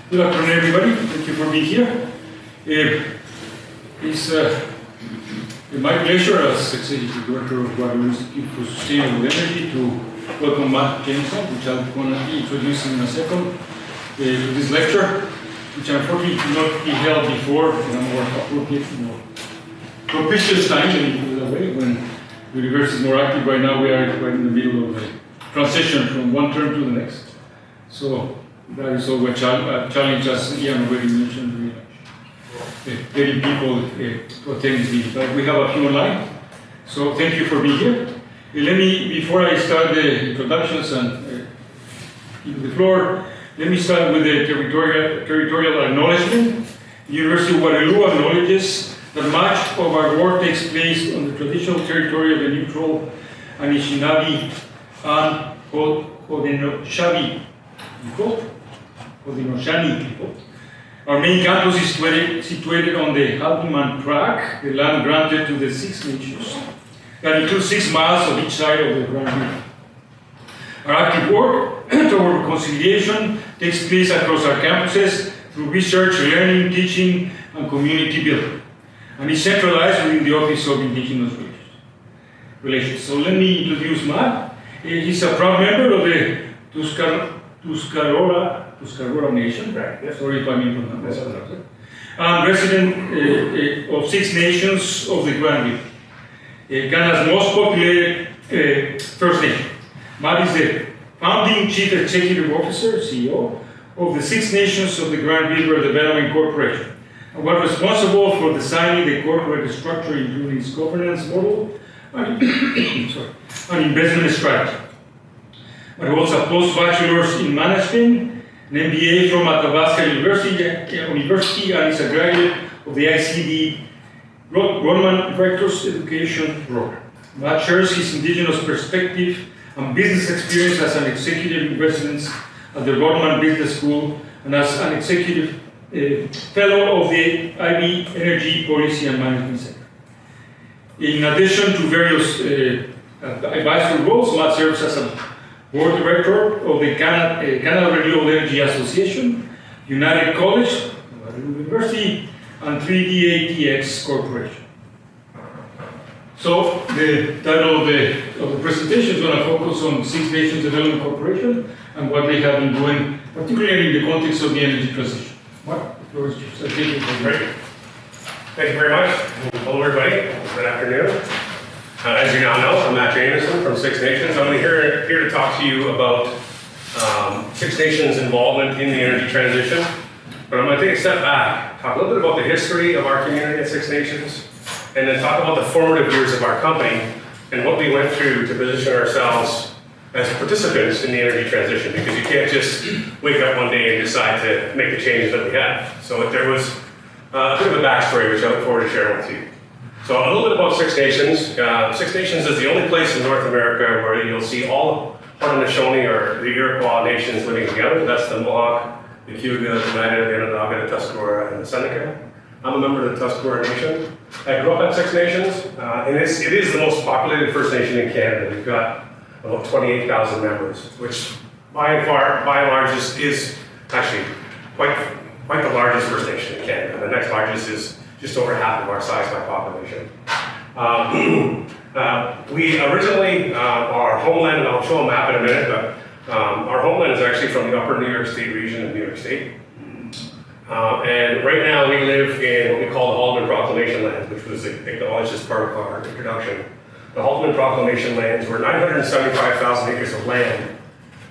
Good afternoon, everybody. Thank you for being here. It's my pleasure as Executive Director of Guadalupe Institute for Sustainable Energy to welcome Matt Jameson, which I'm going to be introducing in a second, to this lecture, which unfortunately could not be held before in a more appropriate, more propitious time, let me put it that way, when the university is more active. Right now we are right in the middle of a transition from one term to the next. So that is always a challenge, as Ian already mentioned, getting people to attend this meeting. But we have a few online, so thank you for being here. Let me, before I start the introductions and give the floor, let me start with the territorial acknowledgement. The University of Guadalupe acknowledges that much of our work takes place on the traditional territory of the neutral Anishinaabe and Haudenosaunee people. Our main campus is situated on the Haldeman Tract, the land granted to the Six Nations. That includes 6 miles of each side of the Grand River. Our active work toward reconciliation takes place across our campuses through research, learning, teaching, and community building, and is centralized within the Office of Indigenous Relations. So let me introduce Matt. He's a proud member of the Tuscarora Nation, right? Sorry if I mispronounced it. And resident of 6 nations of the Grand River, Ghana's most populated First Nation. Matt is the founding Chief Executive Officer, CEO, of the 6 Nations of the Grand River Development Corporation, and was responsible for designing the corporate structure, including its governance model and, and investment strategy. But he holds a post-bachelor's in management, an MBA from Athabasca University, and is a graduate of the ICD Rodman Director's Education Program. Matt shares his indigenous perspective and business experience as an executive in residence at the Rodman Business School and as an executive fellow of the IB Energy Policy and Management Center. In addition to various advisory roles, Matt serves as a board director of the Canada Renewable Energy Association, United College, University, and 3D-ATX Corporation. So the title of the presentation is going to focus on 6 Nations Development Corporation and what they have been doing, particularly in the context of the energy transition. Mark, the floor is yours. Great. Thank you very much. Hello, everybody. Good afternoon. As you now know, I'm Matt Jameson from 6 Nations. I'm here to talk to you about 6 Nations involvement in the energy transition. But I'm going to take a step back, talk a little bit about the history of our community at 6 Nations, and then talk about the formative years of our company and what we went through to position ourselves as participants in the energy transition, because you can't just wake up one day and decide to make the changes that we have. So there was a bit of a backstory which I look forward to sharing with you. So a little bit about 6 Nations. 6 Nations is the only place in North America where you'll see all Haudenosaunee or the Iroquois nations living together. That's the Mohawk, the Cayuga, the Oneida, the Onondaga, the Tuscarora, and the Seneca. I'm a member of the Tuscarora Nation. I grew up at 6 Nations, and it is the most populated First Nation in Canada. We've got about 28,000 members, which by and large is actually quite the largest First Nation in Canada. The next largest is just over half of our size by population. We originally, our homeland, and I'll show a map in a minute, but our homeland is actually from the upper New York State region of New York State. And right now we live in what we call the Haldeman Proclamation lands, which was acknowledged as part of our introduction. The Haldeman Proclamation lands were 975,000 acres of land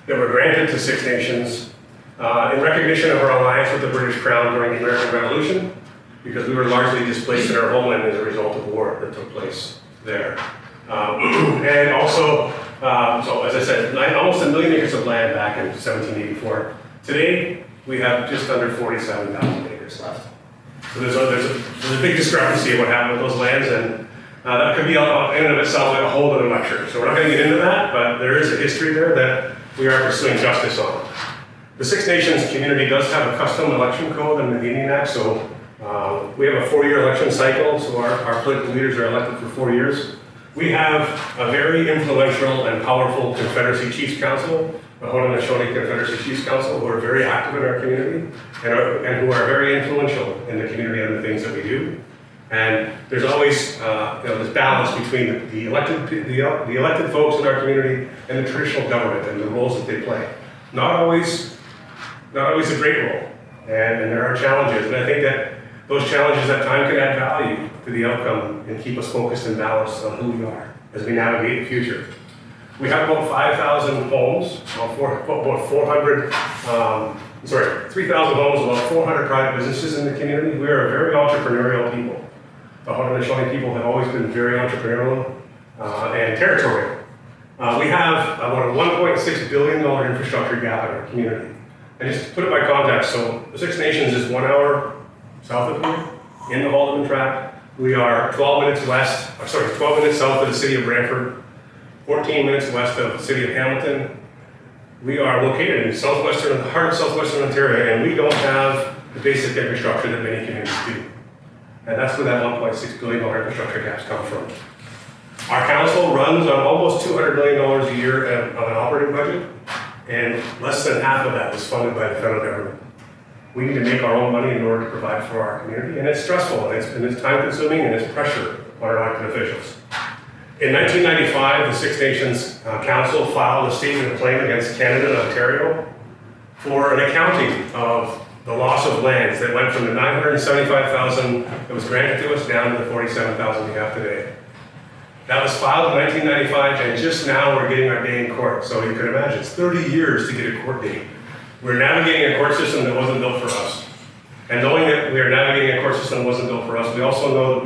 that were granted to 6 Nations in recognition of our alliance with the British Crown during the American Revolution, because we were largely displaced in our homeland as a result of war that took place there. And also, so as I said, almost 1 million acres of land back in 1784. Today, we have just under 47,000 acres left. So there's a big discrepancy of what happened with those lands, and that could be in and of itself like a whole other lecture. So we're not going to get into that, but there is a history there that we are pursuing justice on. The 6 Nations community does have a custom election code under the Indian Act, so we have a 4-year election cycle, so our political leaders are elected for 4 years. We have a very influential and powerful Confederacy Chiefs Council the Haudenosaunee Confederacy Chiefs Council, who are very active in our community and who are very influential in the community and the things that we do. And there's always this balance between the elected folks in our community and the traditional government and the roles that they play. Not always a great role, and there are challenges. And I think that those challenges at times can add value to the outcome and keep us focused and balanced on who we are as we navigate the future. We have about 5,000 homes, about 3,000 homes, about 400 private businesses in the community. We are a very entrepreneurial people. The Haudenosaunee people have always been very entrepreneurial and territorial. We have about a $1.6 billion infrastructure gap in our community. And just to put it by context, so the Six Nations is 1 hour south of here, in the Haldeman Tract. We are 12 minutes south of the city of Brantford, 14 minutes west of the city of Hamilton. We are located in the heart of southwestern Ontario, and we don't have the basic infrastructure that many communities do. And that's where that $1.6 billion infrastructure gaps come from. Our council runs on almost $200 million a year on an operating budget, and less than half of that is funded by the federal government. We need to make our own money in order to provide for our community, and it's stressful, and it's time consuming, and it's pressure on our elected officials. In 1995, the Six Nations Council filed a statement of claim against Canada and Ontario for an accounting of the loss of lands that went from the 975,000 that was granted to us down to the 47,000 we have today. That was filed in 1995, and just now we're getting our day in court. So you can imagine, it's 30 years to get a court date. We're navigating a court system that wasn't built for us. And knowing that we are navigating a court system that wasn't built for us, we also know that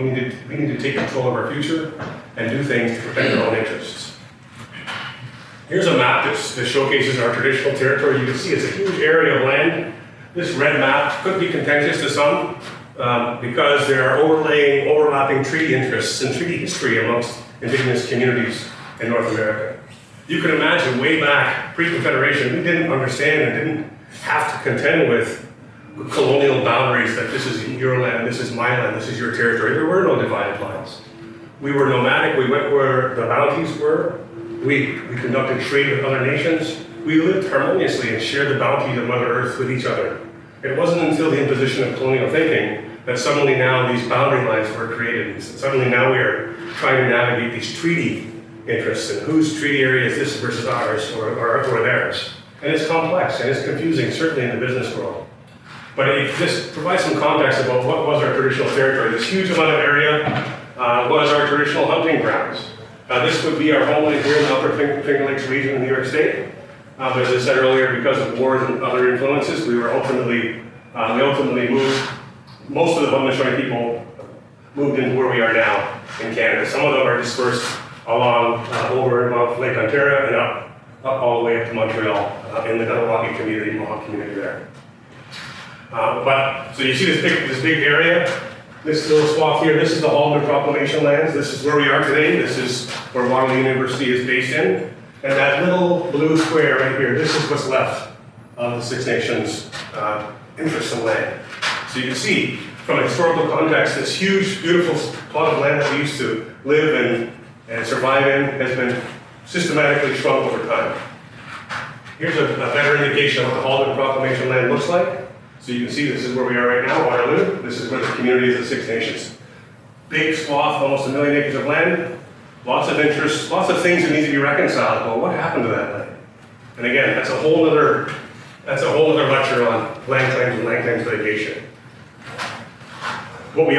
we need to take control of our future and do things to protect our own interests. Here's a map that showcases our traditional territory. You can see it's a huge area of land. This red map could be contentious to some because there are overlapping treaty interests and treaty history amongst Indigenous communities in North America. You can imagine way back, pre-Confederation, we didn't understand and didn't have to contend with colonial boundaries that this is your land, this is my land, this is your territory. There were no divided lines. We were nomadic, we went where the bounties were, we conducted trade with other nations, we lived harmoniously and shared the bounties of Mother Earth with each other. It wasn't until the imposition of colonial thinking that suddenly now these boundary lines were created. And suddenly now we are trying to navigate these treaty interests and whose treaty area is this versus ours or theirs. And it's complex and it's confusing, certainly in the business world. But this provides some context about what was our traditional territory. This huge amount of area was our traditional hunting grounds. This would be our homeland here in the Upper Finger Lakes region in New York State. As I said earlier, because of wars and other influences, we ultimately moved. Most of the Haudenosaunee people moved into where we are now in Canada. Some of them are dispersed along over above Lake Ontario and up all the way up to Montreal in the Kahnawake community, Mohawk community there. So you see this big area, this little swath here. This is the Haldeman Proclamation lands. This is where we are today. This is where Waterloo University is based in. And that little blue square right here, this is what's left of the Six Nations interest in land. So you can see from a historical context, this huge, beautiful plot of land that we used to live and survive in has been systematically shrunk over time. Here's a better indication of what the Haldeman Proclamation land looks like. So you can see this is where we are right now, Waterloo. This is where the community is, the Six Nations. Big swath, almost 1 million acres of land. Lots of interests, lots of things that need to be reconciled. Well, what happened to that land? And again, that's a whole other lecture on land claims and land claims litigation. What we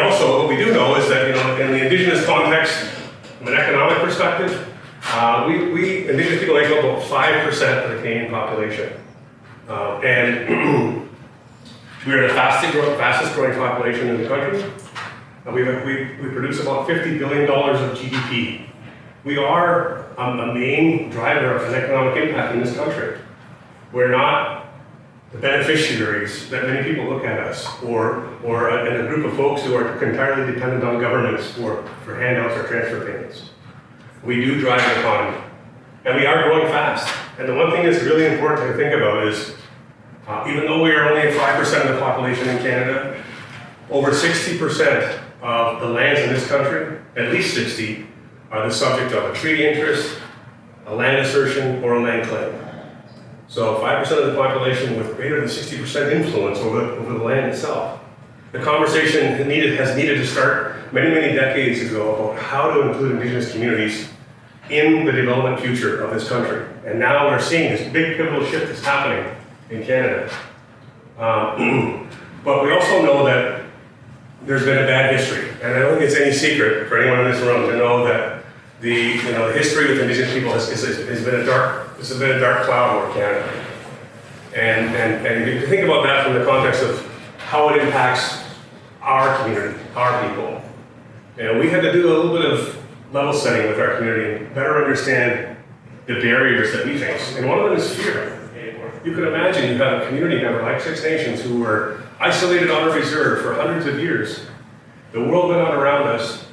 do know is that, in the Indigenous context, from an economic perspective, we Indigenous people make up about 5% of the Canadian population. And we are the fastest growing population in the country. We produce about $50 billion of GDP. We are a main driver of an economic impact in this country. We're not the beneficiaries that many people look at us, or a group of folks who are entirely dependent on governments for handouts or transfer payments. We do drive the economy, and we are growing fast. And the one thing that's really important to think about is, even though we are only at 5% of the population in Canada, over 60% of the lands in this country, at least 60, are the subject of a treaty interest, a land assertion, or a land claim. So 5% of the population with greater than 60% influence over the land itself. The conversation has needed to start many decades ago about how to include Indigenous communities in the development future of this country. And now we're seeing this big pivotal shift that's happening in Canada. But we also know that there's been a bad history. And I don't think it's any secret for anyone in this room to know that the history with Indigenous people has been a dark cloud over Canada. And if you think about that from the context of how it impacts our community, our people, and we had to do a little bit of level setting with our community and better understand the barriers that we face. And one of them is fear. You can imagine you have a community member like Six Nations who were isolated on a reserve for hundreds of years. The world went on around us.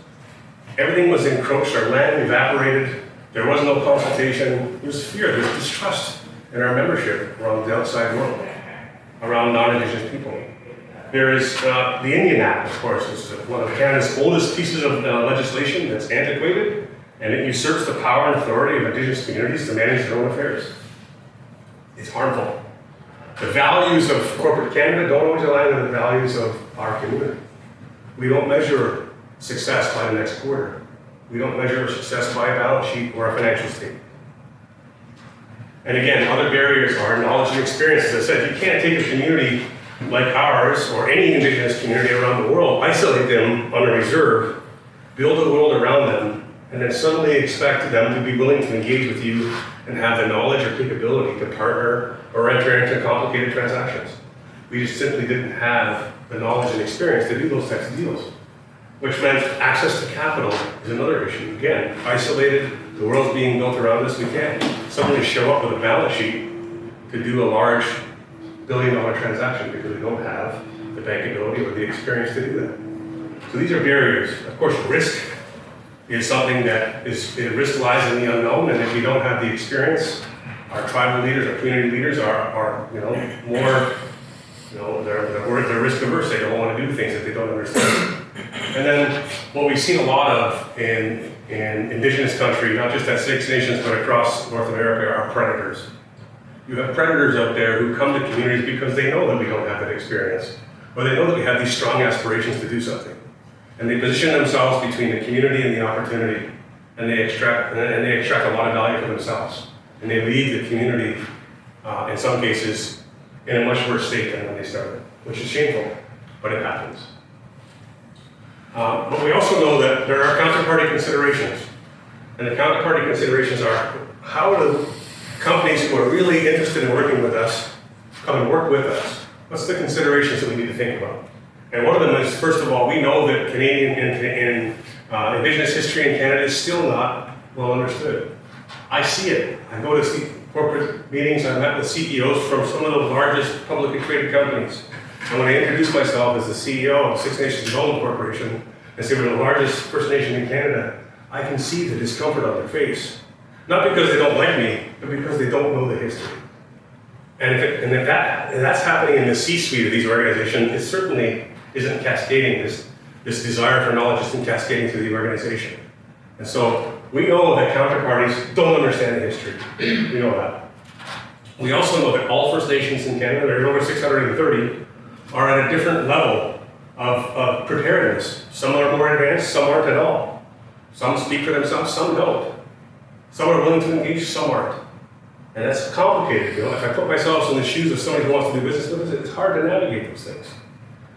Everything was encroached, our land evaporated. There was no consultation. There was fear, there's distrust in our membership around the outside world, around non-Indigenous people. There is the Indian Act, of course, is one of Canada's oldest pieces of legislation that's antiquated, and it usurps the power and authority of Indigenous communities to manage their own affairs. It's harmful. The values of corporate Canada don't always align with the values of our community. We don't measure success by the next quarter. We don't measure success by a balance sheet or a financial statement. And again, other barriers are knowledge and experience. As I said, you can't take a community like ours or any Indigenous community around the world, isolate them on a reserve, build a world around them, and then suddenly expect them to be willing to engage with you and have the knowledge or capability to partner or enter into complicated transactions. We just simply didn't have the knowledge and experience to do those types of deals, which meant access to capital is another issue. Again, isolated, the world's being built around us, we can't suddenly show up with a balance sheet to do a large billion-dollar transaction because we don't have the bankability or the experience to do that. So these are barriers. Of course, risk is something that risk lies in the unknown, and if you don't have the experience, our tribal leaders, our community leaders are more, they're risk averse. They don't want to do things that they don't understand. And then what we've seen a lot of in Indigenous country, not just at Six Nations, but across North America, are predators. You have predators out there who come to communities because they know that we don't have that experience, or they know that we have these strong aspirations to do something. And they position themselves between the community and the opportunity, and they extract a lot of value for themselves. And they leave the community, in some cases, in a much worse state than when they started, which is shameful, but it happens. But we also know that there are counterparty considerations. And the counterparty considerations are, how do companies who are really interested in working with us come and work with us? What's the considerations that we need to think about? And one of them is, first of all, we know that Canadian Indigenous history in Canada is still not well understood. I see it. I go to corporate meetings, I've met with CEOs from some of the largest publicly traded companies. And when I introduce myself as the CEO of Six Nations Development Corporation and say we're the largest First Nation in Canada, I can see the discomfort on their face. Not because they don't like me, but because they don't know the history. And if that's happening in the C-suite of these organizations, it certainly isn't cascading, this desire for knowledge isn't cascading through the organization. And so we know that counterparties don't understand the history. We know that. We also know that all First Nations in Canada, there's over 630, are at a different level of preparedness. Some are more advanced, some aren't at all. Some speak for themselves, some don't. Some are willing to engage, some aren't. And that's complicated. If I put myself in the shoes of somebody who wants to do business with us, it's hard to navigate those things.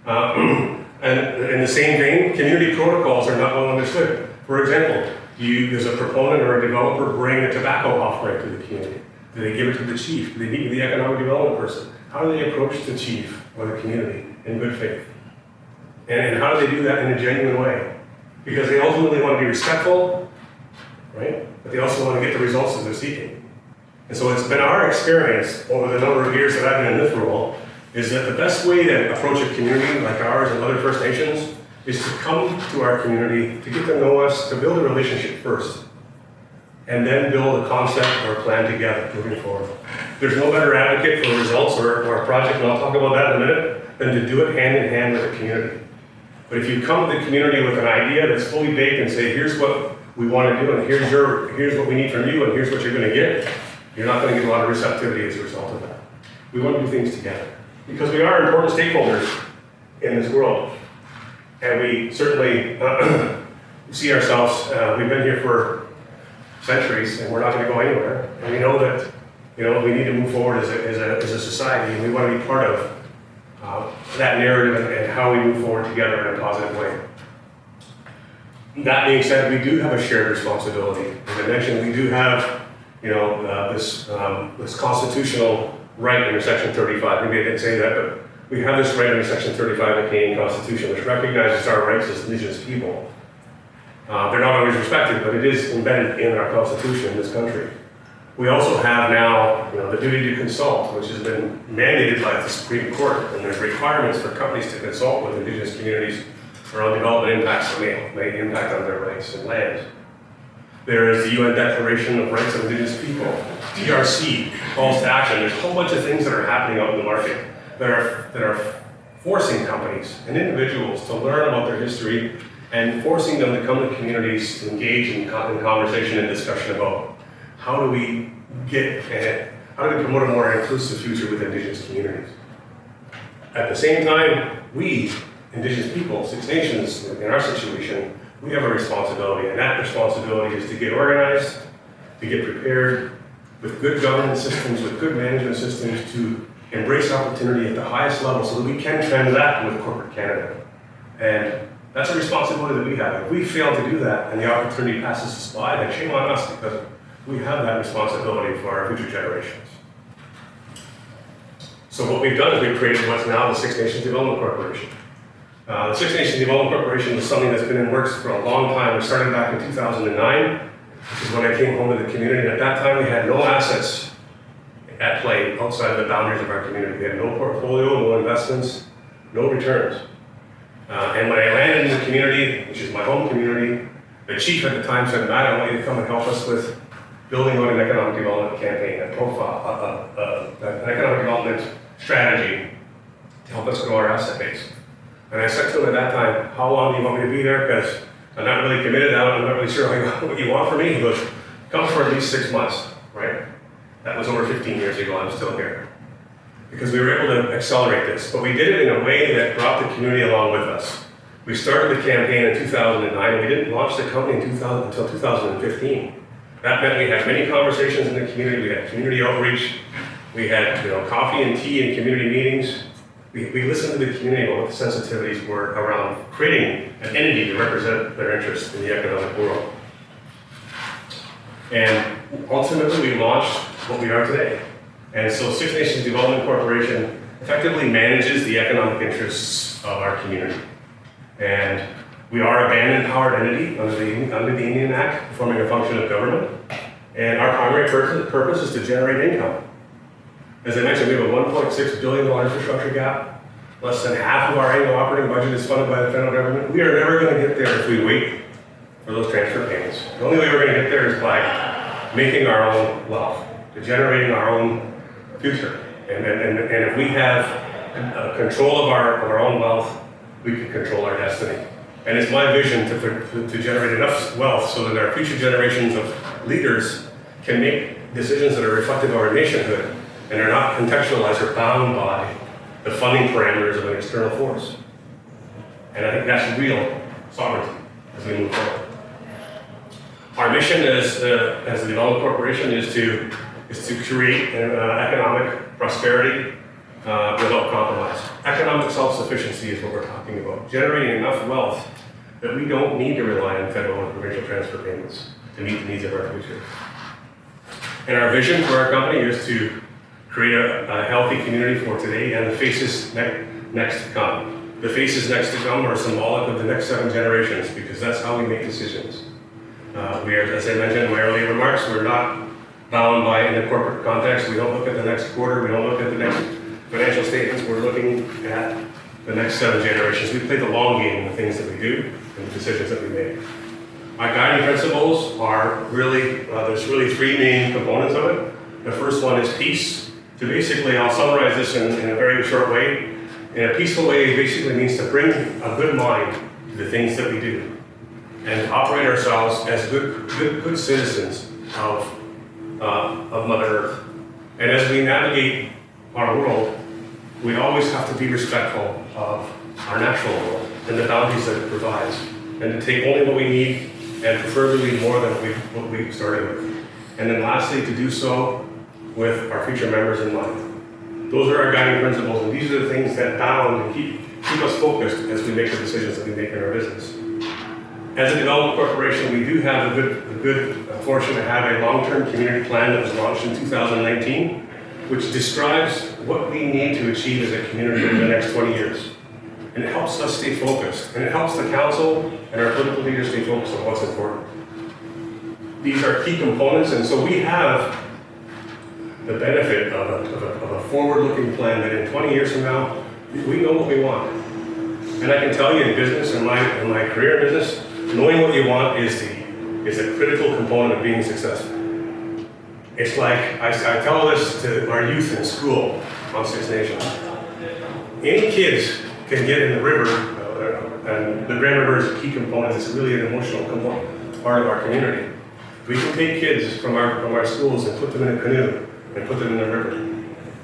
And in the same vein, community protocols are not well understood. For example, does a proponent or a developer bring a tobacco offering to the community? Do they give it to the chief? Do they meet with the economic development person? How do they approach the chief or the community in good faith? And how do they do that in a genuine way? Because they ultimately want to be respectful, right? But they also want to get the results that they're seeking. And so it's been our experience over the number of years that I've been in this role is that the best way to approach a community like ours and other First Nations is to come to our community, to get to know us, to build a relationship first, and then build a concept or a plan together moving forward. There's no better advocate for results or a project, and I'll talk about that in a minute, than to do it hand in hand with the community. But if you come to the community with an idea that's fully baked and say, here's what we want to do, and here's what we need from you, and here's what you're going to get, you're not going to get a lot of receptivity as a result of that. We want to do things together because we are important stakeholders in this world. And we certainly see ourselves, we've been here for centuries and we're not going to go anywhere. And we know that, we need to move forward as a society, and we want to be part of that narrative and how we move forward together in a positive way. That being said, we do have a shared responsibility. As I mentioned, we do have, this constitutional right under Section 35. Maybe I didn't say that, but we have this right under Section 35 of the Canadian Constitution, which recognizes our rights as Indigenous people. They're not always respected, but it is embedded in our Constitution in this country. We also have now, the duty to consult, which has been mandated by the Supreme Court, and there's requirements for companies to consult with Indigenous communities around development impacts that may impact on their rights and land. There is the UN Declaration of Rights of Indigenous People, TRC, calls to action. There's a whole bunch of things that are happening out in the market that are forcing companies and individuals to learn about their history and forcing them to come to communities to engage in conversation and discussion about how do we promote a more inclusive future with Indigenous communities. At the same time, we, Indigenous people, Six Nations, in our situation, we have a responsibility, and that responsibility is to get organized, to get prepared with good governance systems, with good management systems, to embrace opportunity at the highest level so that we can transact with corporate Canada. And that's a responsibility that we have. If we fail to do that and the opportunity passes us by, then shame on us, because we have that responsibility for our future generations. So what we've done is we've created what's now the Six Nations Development Corporation. The Six Nations Development Corporation is something that's been in works for a long time. We started back in 2009, which is when I came home to the community. And at that time, we had no assets at play outside the boundaries of our community. We had no portfolio, no investments, no returns. And when I landed in the community, which is my home community, the chief at the time said, Matt, I want you to come and help us with building out an economic development campaign, a profile, an economic development strategy to help us grow our asset base. And I said to him at that time, how long do you want me to be there? Because I'm not really committed out, I'm not really sure what you want from me. He goes, come for at least 6 months, right? That was over 15 years ago, I'm still here. Because we were able to accelerate this, but we did it in a way that brought the community along with us. We started the campaign in 2009, and we didn't launch the company until 2015. That meant we had many conversations in the community, we had community outreach, we had coffee and tea and community meetings. We listened to the community about what the sensitivities were around creating an entity to represent their interests in the economic world. And ultimately we launched what we are today. And so Six Nations Development Corporation effectively manages the economic interests of our community. And we are a band empowered entity under the Indian Act, performing a function of government. And our primary purpose is to generate income. As I mentioned, we have a $1.6 billion infrastructure gap. Less than half of our annual operating budget is funded by the federal government. We are never going to get there if we wait for those transfer payments. The only way we're going to get there is by making our own wealth, to generating our own future. And if we have control of our own wealth, we can control our destiny. And it's my vision to generate enough wealth so that our future generations of leaders can make decisions that are reflective of our nationhood and are not contextualized or bound by the funding parameters of an external force. And I think that's real sovereignty as we move forward. Our mission as the Development Corporation is to create economic prosperity without compromise. Economic self-sufficiency is what we're talking about. Generating enough wealth that we don't need to rely on federal and provincial transfer payments to meet the needs of our future. And our vision for our company is to create a healthy community for today and the faces next to come. The faces next to come are symbolic of the next 7 generations because that's how we make decisions. We are, as I mentioned in my earlier remarks, we're not bound by in the corporate context. We don't look at the next quarter, we don't look at the next financial statements, we're looking at the next 7 generations. We play the long game in the things that we do and the decisions that we make. My guiding principles are really, there's really 3 main components of it. The first one is peace. To basically, I'll summarize this in a very short way. In a peaceful way, it basically means to bring a good mind to the things that we do and operate ourselves as good citizens of of Mother Earth. And as we navigate our world, we always have to be respectful of our natural world and the boundaries that it provides, and to take only what we need, and preferably more than what we started with. And then lastly, to do so with our future members in mind. Those are our guiding principles, and these are the things that bound and keep us focused as we make the decisions that we make in our business. As a development corporation, we do have the good fortune to have a long-term community plan that was launched in 2019, which describes what we need to achieve as a community over the next 20 years. And it helps us stay focused, and it helps the council and our political leaders stay focused on what's important. These are key components, and so we have the benefit of a forward-looking plan that in 20 years from now, we know what we want. And I can tell you in business, in my career in business, knowing what you want is a critical component of being successful. It's like, I tell this to our youth in school on Six Nations. Any kids can get in the river, and the Grand River is a key component. It's really an emotional component, part of our community. We can take kids from our schools and put them in a canoe and put them in the river.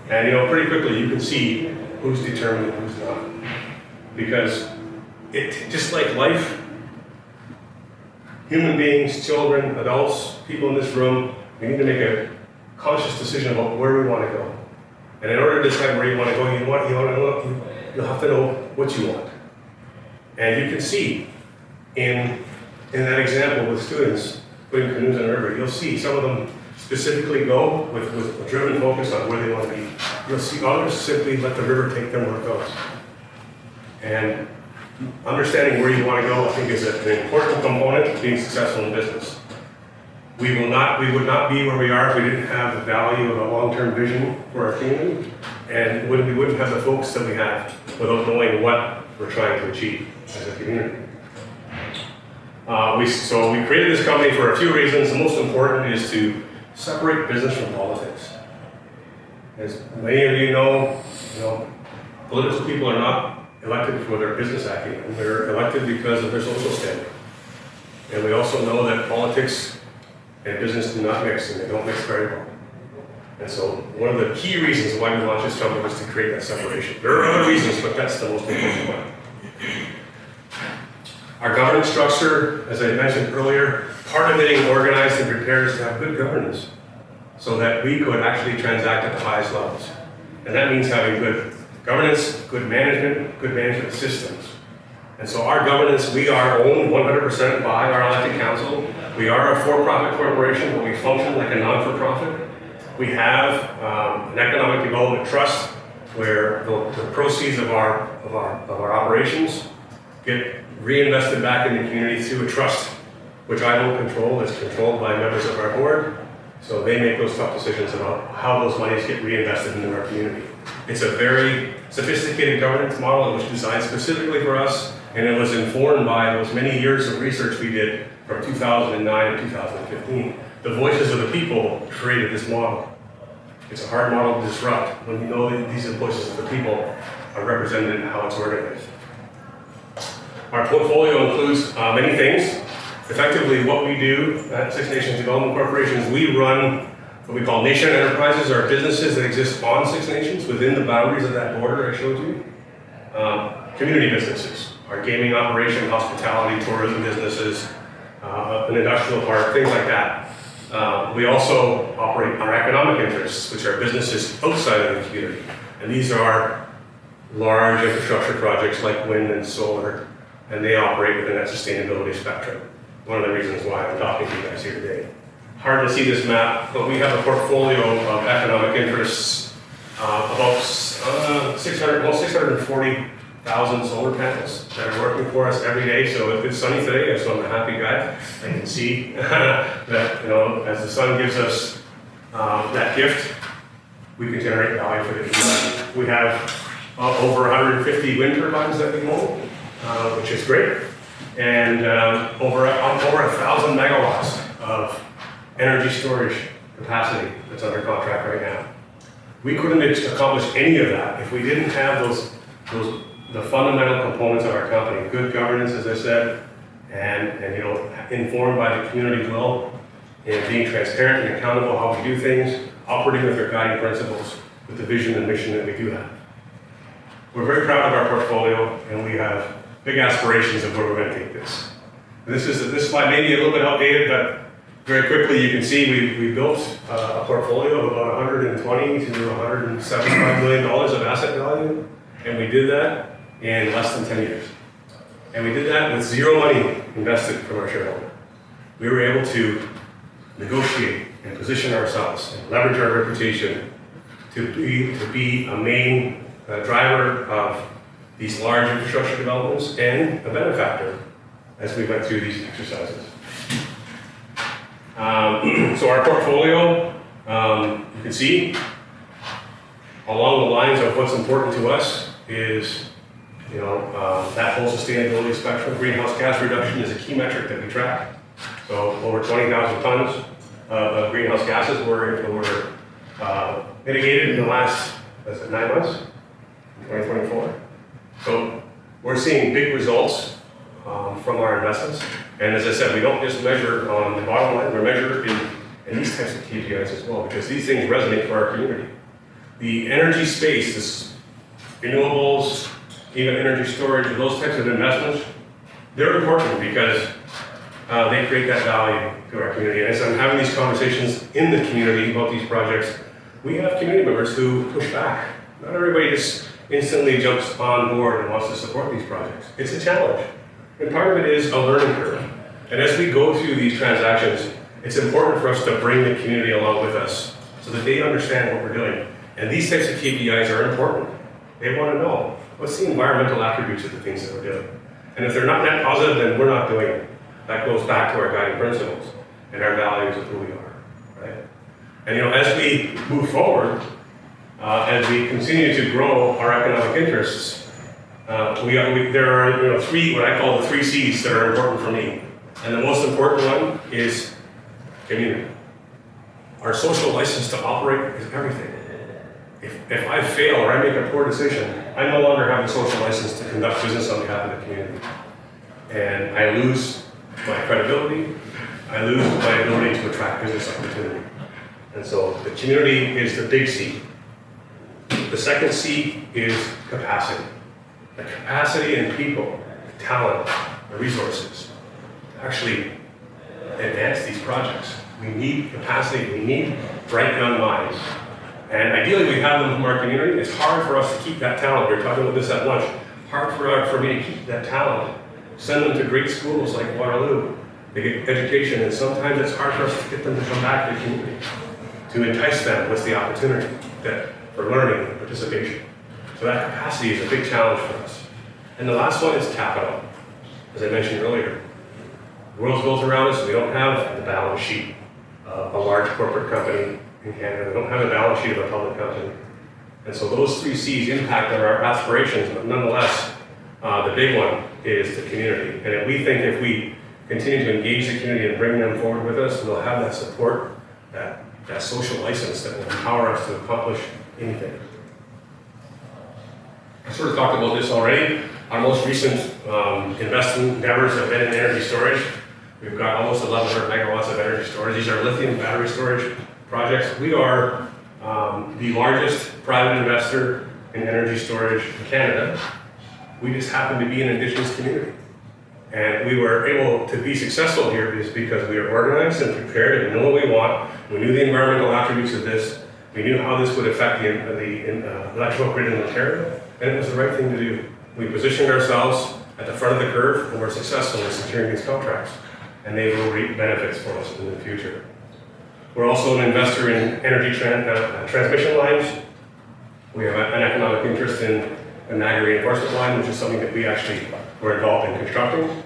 And pretty quickly you can see who's determined and who's not. Because just like life, human beings, children, adults, people in this room, we need to make a conscious decision about where we want to go. And in order to decide where you want to go, you'll have to know what you want. And you can see in that example with students putting canoes in the river, you'll see some of them specifically go with a driven focus on where they want to be. You'll see others simply let the river take them where it goes. And understanding where you want to go, I think, is an important component of being successful in business. We would not be where we are if we didn't have the value of a long-term vision for our community, and we wouldn't have the focus that we have without knowing what we're trying to achieve as a community. So we created this company for a few reasons. The most important is to separate business from politics. As many of you know, political people are not elected for their business acumen. They're elected because of their social standing. And we also know that politics and business do not mix, and they don't mix very well. And so one of the key reasons why we launched this company was to create that separation. There are other reasons, but that's the most important one. Our governance structure, as I mentioned earlier, part of getting organized and prepared is to have good governance so that we could actually transact at the highest levels. And that means having good governance, good management systems. And so our governance, we are owned 100% by our elected council. We are a for-profit corporation, but we function like a non-for-profit. We have an economic development trust where the proceeds of our operations get reinvested back in the community through a trust, which I don't control. It's controlled by members of our board. So they make those tough decisions about how those monies get reinvested into our community. It's a very sophisticated governance model. It was designed specifically for us, and it was informed by those many years of research we did from 2009 to 2015. The voices of the people created this model. It's a hard model to disrupt when you know that these voices of the people are represented in how it's organized. Our portfolio includes many things. Effectively, what we do at Six Nations Development Corporation is we run what we call nation enterprises, or businesses that exist on Six Nations within the boundaries of that border I showed you. Community businesses, our gaming operation, hospitality, tourism businesses, an industrial park, things like that. We also operate our economic interests, which are businesses outside of the community. And these are large infrastructure projects like wind and solar, and they operate within that sustainability spectrum. One of the reasons why I'm talking to you guys here today. Hard to see this map, but we have a portfolio of economic interests, about 640,000 solar panels that are working for us every day. So if it's sunny today, so I'm a happy guy. I can see that, as the sun gives us that gift, we can generate value for the community. We have over 150 wind turbines that we own, which is great, and over 1,000 megawatts of energy storage capacity that's under contract right now. We couldn't accomplish any of that if we didn't have the fundamental components of our company. Good governance, as I said, and informed by the community well, and being transparent and accountable how we do things, operating with our guiding principles, with the vision and mission that we do have. We're very proud of our portfolio, and we have big aspirations of where we're going to take this. And this slide may be a little bit outdated, but very quickly you can see we built a portfolio of about $120 to $175 million of asset value, and we did that in less than 10 years. And we did that with zero money invested from our shareholder. We were able to negotiate and position ourselves and leverage our reputation to be a main driver of these large infrastructure developments and a benefactor as we went through these exercises. So our portfolio, you can see along the lines of what's important to us is, that whole sustainability spectrum. Greenhouse gas reduction is a key metric that we track. So over 20,000 tons of greenhouse gases were mitigated in the last, 9 months, in 2024. So we're seeing big results from our investments. And as I said, we don't just measure on the bottom line, we measure in these types of KPIs as well, because these things resonate for our community. The energy space, this renewables, even energy storage, those types of investments, they're important because they create that value to our community. And as I'm having these conversations in the community about these projects, we have community members who push back. Not everybody just instantly jumps on board and wants to support these projects. It's a challenge. And part of it is a learning curve. And as we go through these transactions, it's important for us to bring the community along with us so that they understand what we're doing. And these types of KPIs are important. They want to know what's the environmental attributes of the things that we're doing. And if they're not net positive, then we're not doing it. That goes back to our guiding principles and our values of who we are, right? And as we move forward, as we continue to grow our economic interests, there are three, what I call the 3 C's that are important for me. And the most important one is community. Our social license to operate is everything. If I fail or I make a poor decision, I no longer have the social license to conduct business on behalf of the community. And I lose my credibility, I lose my ability to attract business opportunity. And so the community is the big C. The second C is capacity. The capacity in people, the talent, the resources to actually advance these projects. We need capacity, we need bright young minds. And ideally we have them from our community. It's hard for us to keep that talent. We were talking about this at lunch. Hard for me to keep that talent. Send them to great schools like Waterloo. They get education, and sometimes it's hard for us to get them to come back to the community. To entice them with the opportunity for learning and participation. So that capacity is a big challenge for us. And the last one is capital. As I mentioned earlier, the world's built around us. We don't have the balance sheet of a large corporate company in Canada. We don't have a balance sheet of a public company. And so those 3 C's impact on our aspirations, but nonetheless, the big one is the community. And we think if we continue to engage the community and bring them forward with us, we'll have that support, that social license that will empower us to accomplish anything. I sort of talked about this already. Our most recent investment endeavors have been in energy storage. We've got almost 1,100 megawatts of energy storage. These are lithium battery storage projects. We are the largest private investor in energy storage in Canada. We just happen to be an Indigenous community. And we were able to be successful here because we are organized and prepared and know what we want. We knew the environmental attributes of this. We knew how this would affect the electrical grid in Ontario, and it was the right thing to do. We positioned ourselves at the front of the curve, and we're successful in securing these contracts, and they will reap benefits for us in the future. We're also an investor in energy transmission lines. We have an economic interest in a Niagara reinforcement line, which is something that we actually were involved in constructing.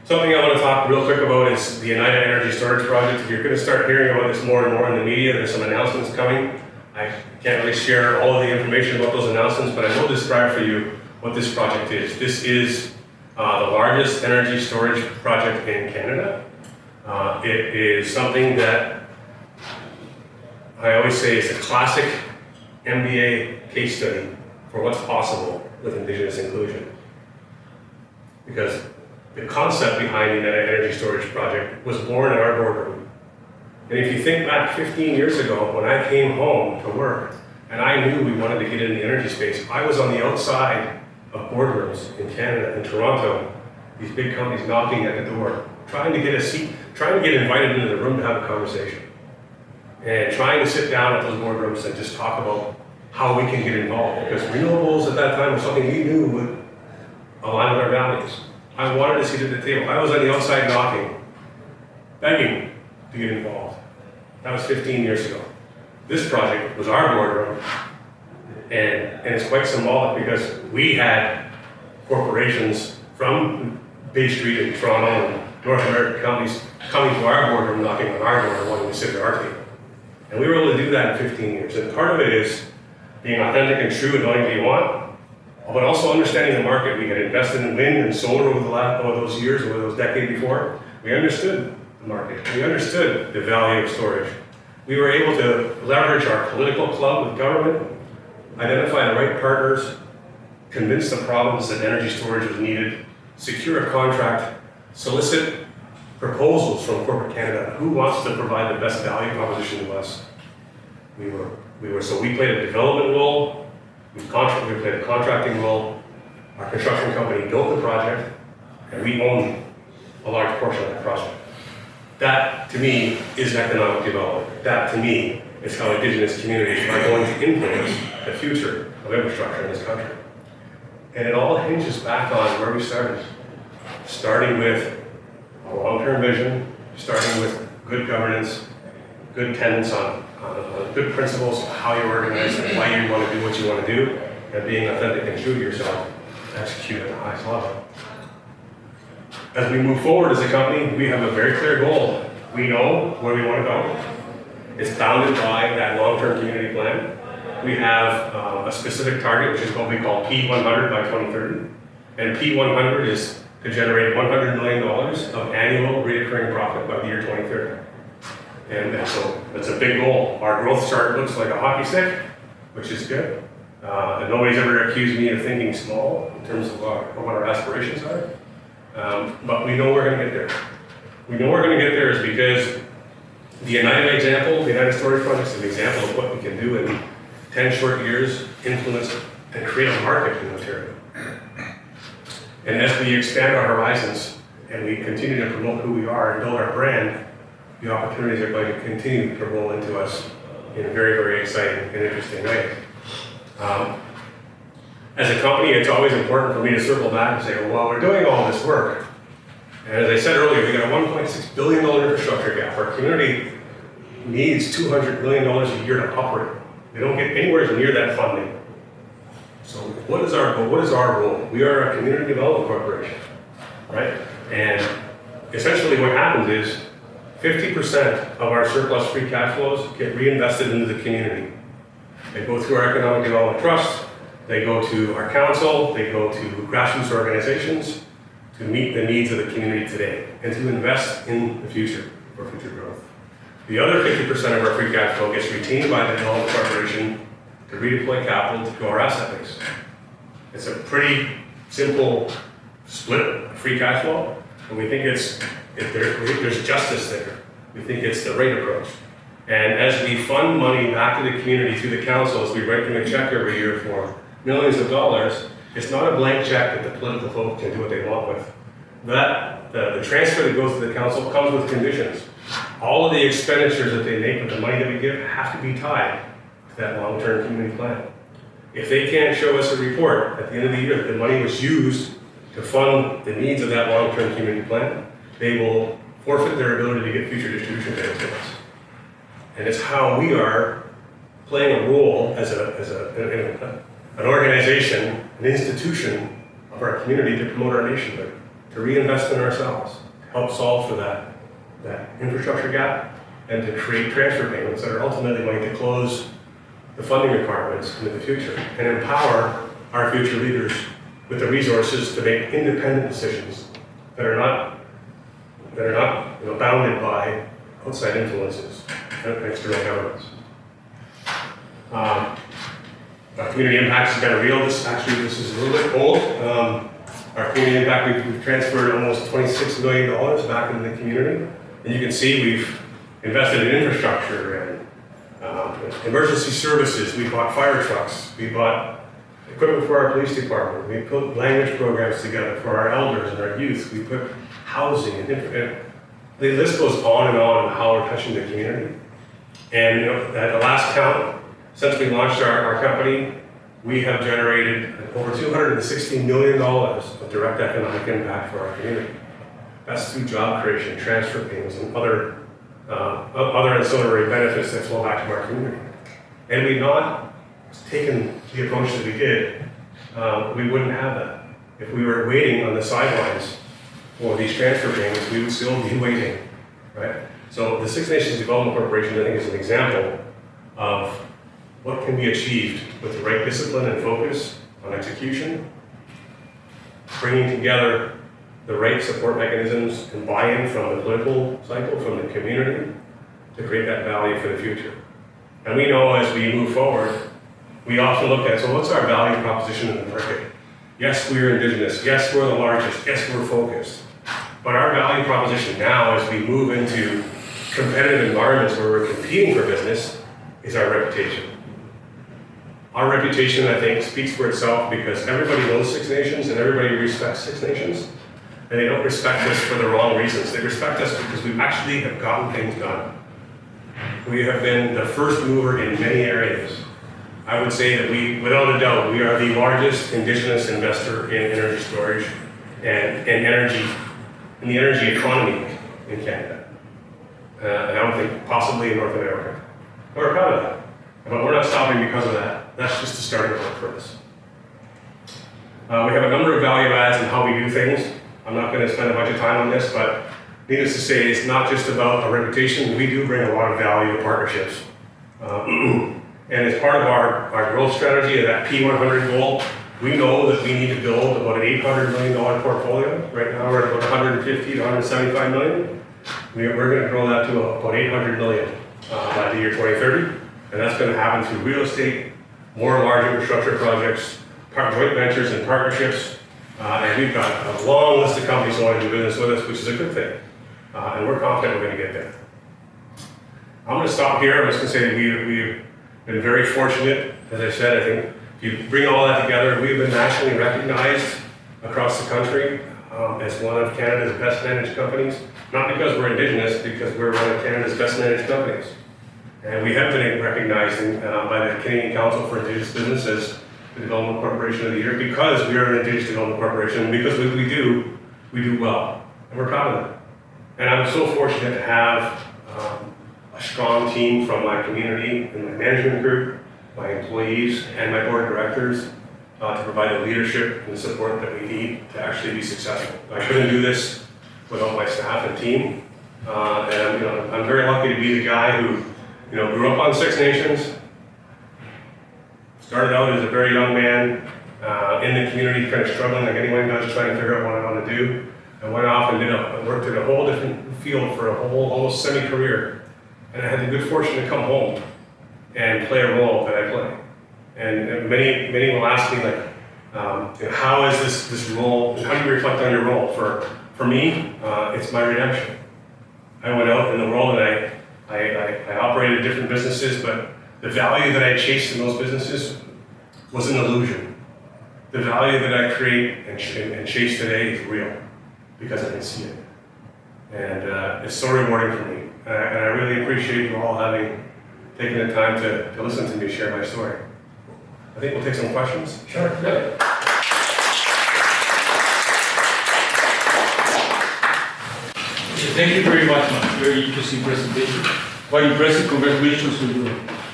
Something I want to talk real quick about is the Oneida Energy Storage Project. You're going to start hearing about this more and more in the media. There's some announcements coming. I can't really share all of the information about those announcements, but I will describe for you what this project is. This is the largest energy storage project in Canada. It is something that I always say is a classic MBA case study for what's possible with Indigenous inclusion. Because the concept behind the Oneida Energy Storage Project was born in our boardroom And if you think back 15 years ago, when I came home to work, and I knew we wanted to get in the energy space, I was on the outside of boardrooms in Canada, in Toronto, these big companies knocking at the door, trying to get a seat, trying to get invited into the room to have a conversation. And trying to sit down at those boardrooms and just talk about how we can get involved. Because renewables at that time was something we knew would align with our values. I wanted a seat at the table. I was on the outside knocking, begging to get involved. That was 15 years ago. This project was our boardroom, and it's quite symbolic because we had corporations from Bay Street in Toronto and North American companies coming to our boardroom, knocking on our door, wanting to sit at our table. And we were able to do that in 15 years. And part of it is being authentic and true and knowing what you want, but also understanding the market. We had invested in wind and solar over those years, over those decades before. We understood the market. We understood the value of storage. We were able to leverage our political club with government, identify the right partners, convince the province that energy storage was needed, secure a contract, solicit proposals from corporate Canada. Who wants to provide the best value proposition to us? So we played a development role, we played a contracting role, our construction company built the project, and we own a large portion of that project. That, to me, is economic development. That, to me, is how Indigenous communities are going to influence the future of infrastructure in this country. And it all hinges back on where we started. Starting with a long-term vision, starting with good governance, good tenets on good principles of how you organize and why you want to do what you want to do, and being authentic and true to yourself, execute at the highest level. As we move forward as a company, we have a very clear goal. We know where we want to go. It's bounded by that long-term community plan. We have a specific target, which is what we call P100 by 2030. And P100 is to generate $100 million of annual recurring profit by the year 2030. And so that's a big goal. Our growth chart looks like a hockey stick, which is good. And nobody's ever accused me of thinking small in terms of what our aspirations are. But we know we're going to get there. We know we're going to get there is because the United example, the United Storage Project, is an example of what we can do in 10 short years, influence and create a market in Ontario. And as we expand our horizons and we continue to promote who we are and build our brand, the opportunities are going to continue to roll into us in very, very exciting and interesting ways. As a company, it's always important for me to circle back and say, well, we're doing all this work. And as I said earlier, we got a $1.6 billion infrastructure gap. Our community needs $200 million a year to operate. They don't get anywhere near that funding. So what is our goal? What is our role? We are a community development corporation, right? And essentially what happens is 50% of our surplus free cash flows get reinvested into the community. They go through our Economic Development Trust, they go to our council, they go to grassroots organizations to meet the needs of the community today and to invest in the future for future growth. The other 50% of our free cash flow gets retained by the development corporation to redeploy capital to grow our asset base. It's a pretty simple split of free cash flow, and we think there's justice there. We think it's the right approach. And as we fund money back to the community through the council, as we write them a check every year for millions of dollars, it's not a blank check that the political folk can do what they want with. The transfer that goes to the council comes with conditions. All of the expenditures that they make with the money that we give have to be tied to that long-term community plan. If they can't show us a report at the end of the year that the money was used to fund the needs of that long-term community plan, they will forfeit their ability to get future distribution payments to us. And it's how we are playing a role as an organization, an institution of our community to promote our nationhood, to reinvest in ourselves, to help solve for that infrastructure gap, and to create transfer payments that are ultimately going to close the funding requirements into the future and empower our future leaders with the resources to make independent decisions that are not bounded by outside influences and external governments. Our community impact has been real. This is a little bit old. Our community impact, we've transferred almost $26 million back into the community. And you can see we've invested in infrastructure and emergency services. We bought fire trucks. We bought equipment for our police department. We put language programs together for our elders and our youth. We put housing and the list goes on and on how we're touching the community. And at the last count, since we launched our company, we have generated over $260 million of direct economic impact for our community. That's through job creation, transfer payments, and other ancillary benefits that flow back to our community. And we've not taken the approach that we did, we wouldn't have that. If we were waiting on the sidelines for these transfer payments, we would still be waiting, right? So the Six Nations Development Corporation, I think, is an example of what can be achieved with the right discipline and focus on execution, bringing together the right support mechanisms and buy-in from the political cycle, from the community, to create that value for the future. And we know as we move forward, we often look at, so what's our value proposition in the market? Yes, we're Indigenous. Yes, we're the largest. Yes, we're focused. But our value proposition now, as we move into competitive environments where we're competing for business, is our reputation. Our reputation, I think, speaks for itself because everybody knows Six Nations and everybody respects Six Nations. And they don't respect us for the wrong reasons. They respect us because we actually have gotten things done. We have been the first mover in many areas. I would say that we, without a doubt, we are the largest Indigenous investor in energy storage and energy, in the energy economy in Canada. And I would think possibly in North America. We're proud of that. But we're not stopping because of that. That's just the starting point for us. We have a number of value adds in how we do things. I'm not going to spend a bunch of time on this, but needless to say, it's not just about a reputation. We do bring a lot of value to partnerships. And as part of our growth strategy of that P100 goal, we know that we need to build about an $800 million portfolio. Right now we're at about 150 to 175 million. We're going to grow that to about 800 million by the year 2030. And that's going to happen through real estate, more large infrastructure projects, joint ventures and partnerships. And we've got a long list of companies who want to do business with us, which is a good thing. And we're confident we're going to get there. I'm going to stop here. I'm just going to say that we've been very fortunate. As I said, I think if you bring all that together, we've been nationally recognized across the country as one of Canada's best managed companies. Not because we're Indigenous, because we're one of Canada's best managed companies. And we have been recognized by the Canadian Council for Indigenous Business as the Development Corporation of the Year because we are an Indigenous Development Corporation, and because we do well. And we're proud of that. And I'm so fortunate to have a strong team from my community and my management group, my employees, and my board of directors to provide the leadership and the support that we need to actually be successful. I couldn't do this without my staff and team. And I'm very lucky to be the guy who grew up on Six Nations, started out as a very young man in the community, kind of struggling like anyone does, trying to figure out what I want to do. I went off and worked in a whole different field for a whole almost semi-career. And I had the good fortune to come home and play a role that I play. And many will ask me, like, how is this role, how do you reflect on your role? For me, it's my redemption. I went out in the world and I operated different businesses, but the value that I chased in those businesses was an illusion. The value that I create and chase today is real because I can see it. And it's so rewarding for me. And I really appreciate you all having taken the time to listen to me share my story. I think we'll take some questions. Sure. Yeah. Thank you very much, man. Very interesting presentation. Quite impressive. Congratulations to the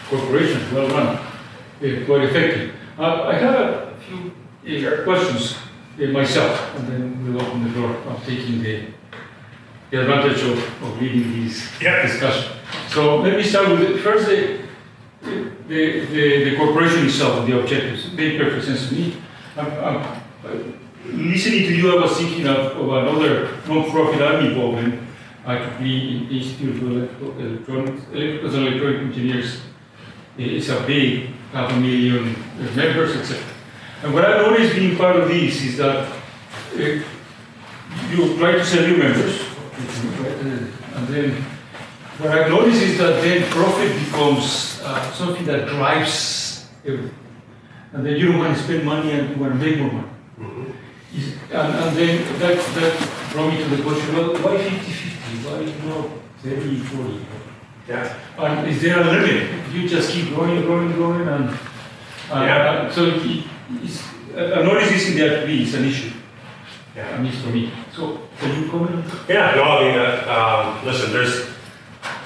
corporation. Well done. Quite effective. I have a few questions myself, and then we'll open the door. I'm taking the advantage of leading this discussion. So let me start with first the corporation itself, the objectives. They make perfect sense to me. Listening to you, I was thinking of another non-profit I'm involved in, IEEE, Institute of Electrical and Electronic Engineers. It's a big 500,000 members, etc. And what I've noticed being part of this is that you try to sell new members, and then what I've noticed is that then profit becomes something that drives everything. And then you don't want to spend money and you want to make more money. And then that brought me to the question, well, why 50-50? Why not 30-40? Yeah. And is there a limit? You just keep growing, and Yeah. so I notice this in the RTP, it's an issue. Yeah. At least for me. So can you comment? Yeah, no, I mean, listen,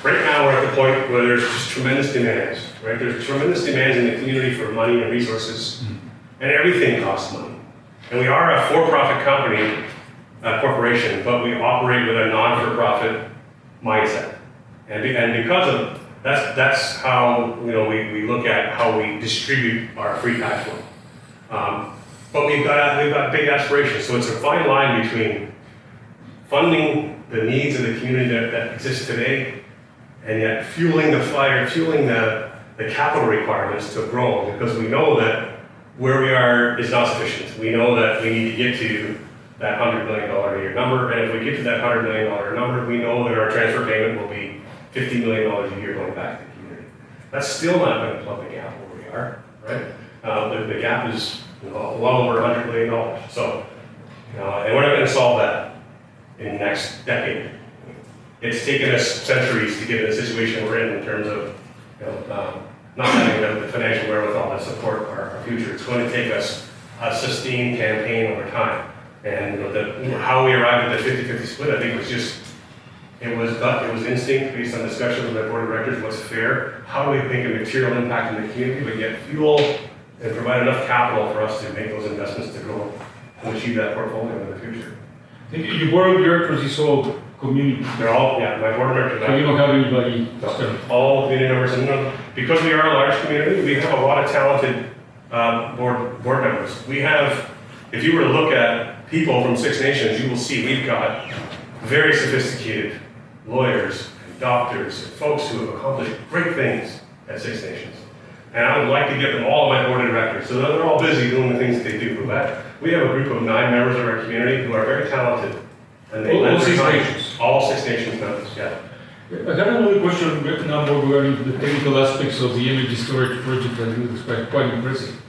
right now we're at the point where there's just tremendous demands, right? There's tremendous demands in the community for money and resources, and everything costs money. And we are a for-profit company, corporation, but we operate with a non-for-profit mindset. And because of, that's how, we look at how we distribute our free cash flow. But we've got big aspirations, so it's a fine line between funding the needs of the community that exists today, and yet fueling the fire, fueling the capital requirements to grow, because we know that where we are is not sufficient. We know that we need to get to that $100 million a year number, and if we get to that $100 million number, we know that our transfer payment will be $50 million a year going back to the community. That's still not going to plug the gap where we are, right? The gap is well over $100 million. So, and we're not going to solve that in the next decade. It's taken us centuries to get in the situation we're in terms of, not having the financial wherewithal to support our future. It's going to take us a sustained campaign over time. And how we arrived at the 50-50 split, I think it was instinct based on discussions with the board of directors. What's fair? How do we make a material impact in the community, but yet fuel and provide enough capital for us to make those investments to grow and achieve that portfolio in the future? Your board of directors is all community. They're all, my board of directors. So you don't have anybody No, external. all community members, and because we are a large community, we have a lot of talented board members. We have, if you were to look at people from Six Nations, you will see we've got very sophisticated lawyers, and doctors, and folks who have accomplished great things at Six Nations. And I would like to get them all on my board of directors, so that they're all busy doing the things that they do. But we have a group of 9 members of our community who are very talented. And they All Six Nations? All Six Nations members, yeah. I got another question now more regarding the technical aspects of the energy storage project that you described, quite impressive.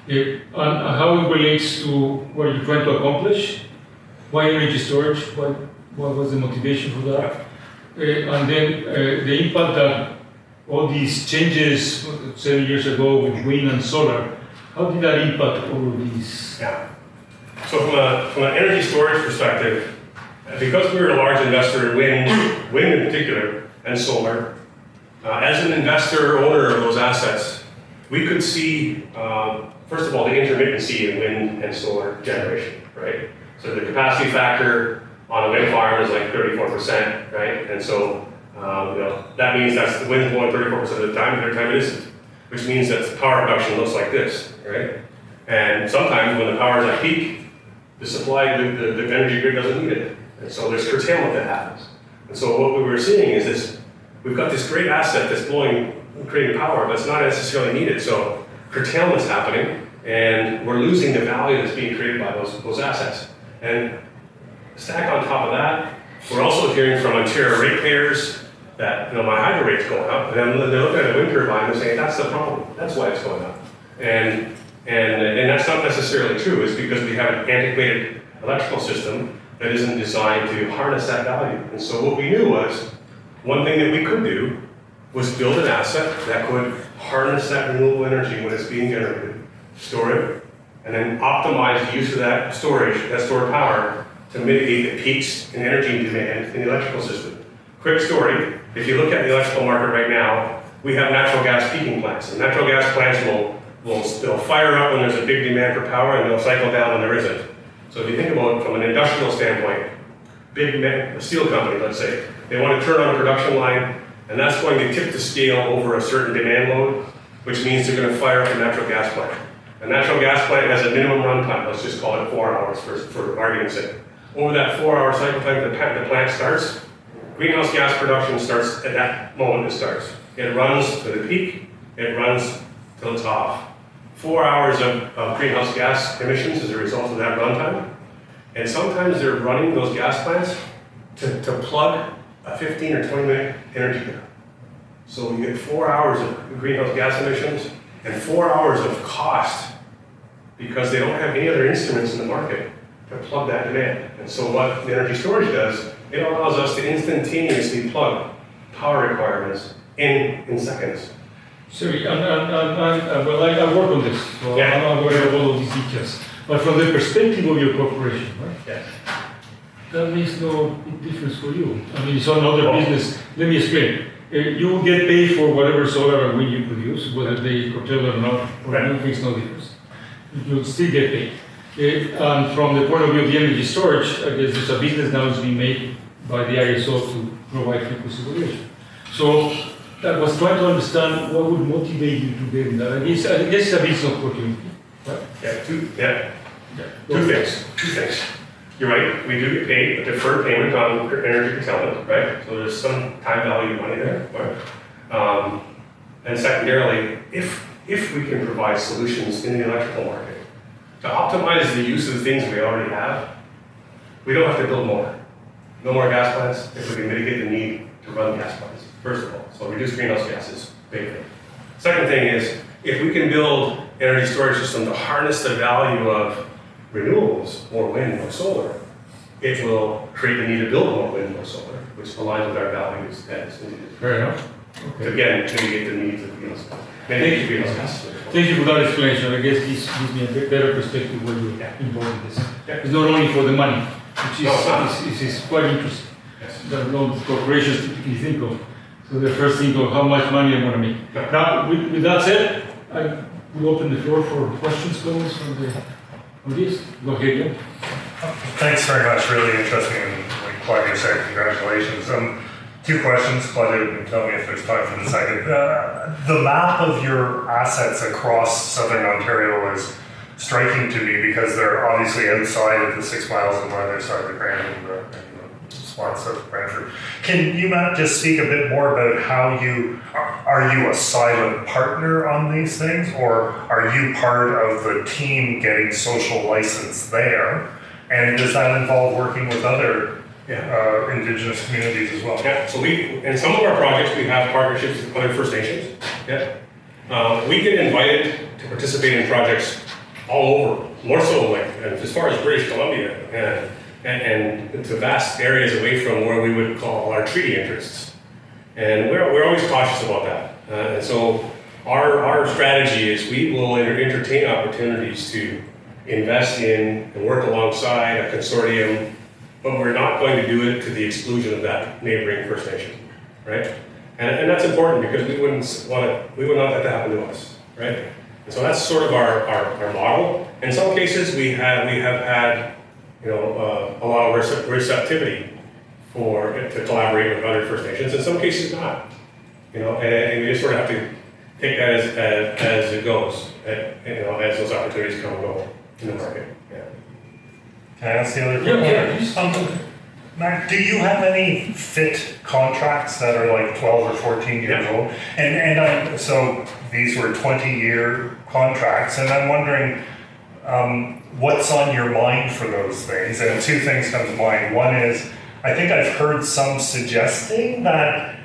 And how it relates to what you're trying to accomplish, why energy storage, what was the motivation for that? And then the impact that all these changes 7 years ago with wind and solar, how did that impact all of these? Yeah. So from an energy storage perspective, because we're a large investor in wind in particular, and solar, as an investor, owner of those assets, we could see, first of all, the intermittency in wind and solar generation, right? So the capacity factor on a wind farm is like 34%, right? And so, that means that's the wind's blowing 34% of the time, and other time it isn't, which means that the power production looks like this, right? And sometimes when the power is at peak, the supply, the energy grid doesn't need it. And so there's curtailment that happens. And so what we were seeing is this, we've got this great asset that's creating power, but it's not necessarily needed. So curtailment's happening, and we're losing the value that's being created by those assets. And stack on top of that, we're also hearing from Ontario ratepayers that, my hydro rate's going up, and then they're looking at a wind turbine and saying, that's the problem, that's why it's going up. And that's not necessarily true. It's because we have an antiquated electrical system that isn't designed to harness that value. And so what we knew was, one thing that we could do was build an asset that could harness that renewable energy when it's being generated, store it, and then optimize the use of that storage, that stored power, to mitigate the peaks in energy demand in the electrical system. Quick story, if you look at the electrical market right now, we have natural gas peaking plants. And natural gas plants they'll fire up when there's a big demand for power, and they'll cycle down when there isn't. So if you think about it from an industrial standpoint, a steel company, let's say, they want to turn on a production line, and that's going to tip the scale over a certain demand load, which means they're going to fire up a natural gas plant. A natural gas plant has a minimum runtime, let's just call it 4 hours for argument's sake. Over that 4-hour cycle time the plant starts, greenhouse gas production starts at that moment it starts. It runs to the peak, it runs till it's off. 4 hours of greenhouse gas emissions as a result of that runtime. And sometimes they're running those gas plants to plug a 15 or 20 minute energy gap. So you get 4 hours of greenhouse gas emissions and 4 hours of cost because they don't have any other instruments in the market to plug that demand. And so what the energy storage does, it allows us to instantaneously plug power requirements in seconds. Sorry, well, I work on this, so Yeah. I'm not aware of all of these details. But from the perspective of your corporation, right, Yes. that makes no big difference for you. I mean, it's another business. Let me explain. You will get paid for whatever solar or wind you produce, whether they curtail or not, or Right. it makes no difference. You'll still get paid. And from the point of view of the energy storage, I guess there's a business now that's being made by the ISO to provide frequency regulation. So I was trying to understand what would motivate you to get in that. I guess it's a business opportunity, right? Two things. You're right, we do get paid a deferred payment on energy curtailment, right? So there's some time value money there, right? And secondarily, if we can provide solutions in the electrical market to optimize the use of the things we already have, we don't have to build more. No more gas plants if we can mitigate the need to run gas plants, first of all. So reduce greenhouse gases, big thing. Second thing is, if we can build energy storage system to harness the value of renewables, more wind, more solar, it will create the need to build more wind, more solar, which aligns with our values as individuals. Fair enough. To again, mitigate the needs of greenhouse gases. Mitigate greenhouse gases. Thank you for that explanation. I guess this gives me a better perspective when you're involved in this. Yeah. It's not only for the money, which No, it's not. is quite interesting. Yes. That loan corporations typically think of. So they first think of how much money I'm going to make. Yeah. Now, with that said, I will open the floor for questions, comments from the audience. Go ahead, Jan. Thanks very much. Really interesting. And like Claudia said, congratulations. Two questions. Claudia can tell me if there's time for the second. The map of your assets across southern Ontario is striking to me because they're obviously outside of the 6 miles on either side of the Grand and the spots of Brantford. Can you, Matt, just speak a bit more about how are you a silent partner on these things, or are you part of the team getting social license there? And does that involve working with other Indigenous communities as well? Yeah, so in some of our projects, we have partnerships with other First Nations. Yeah. We get invited to participate in projects all over, more so like as far as British Columbia, and to vast areas away from where we would call our treaty interests. And we're always cautious about that. And so our strategy is we will entertain opportunities to invest in and work alongside a consortium, but we're not going to do it to the exclusion of that neighboring First Nation, right? And that's important because we wouldn't want that to happen to us, right? And so that's sort of our model. In some cases, we have had a lot of receptivity to collaborate with other First Nations. In some cases, not. And we just sort of have to take that as it goes, as those opportunities come and go in the market. Yeah. Can I ask the other Yeah, question? Matt, do you have any fit contracts that are like 12 or 14 years old? And so these were 20-year contracts, and I'm wondering what's on your mind for those things? And two things come to mind. One is, I think I've heard some suggesting that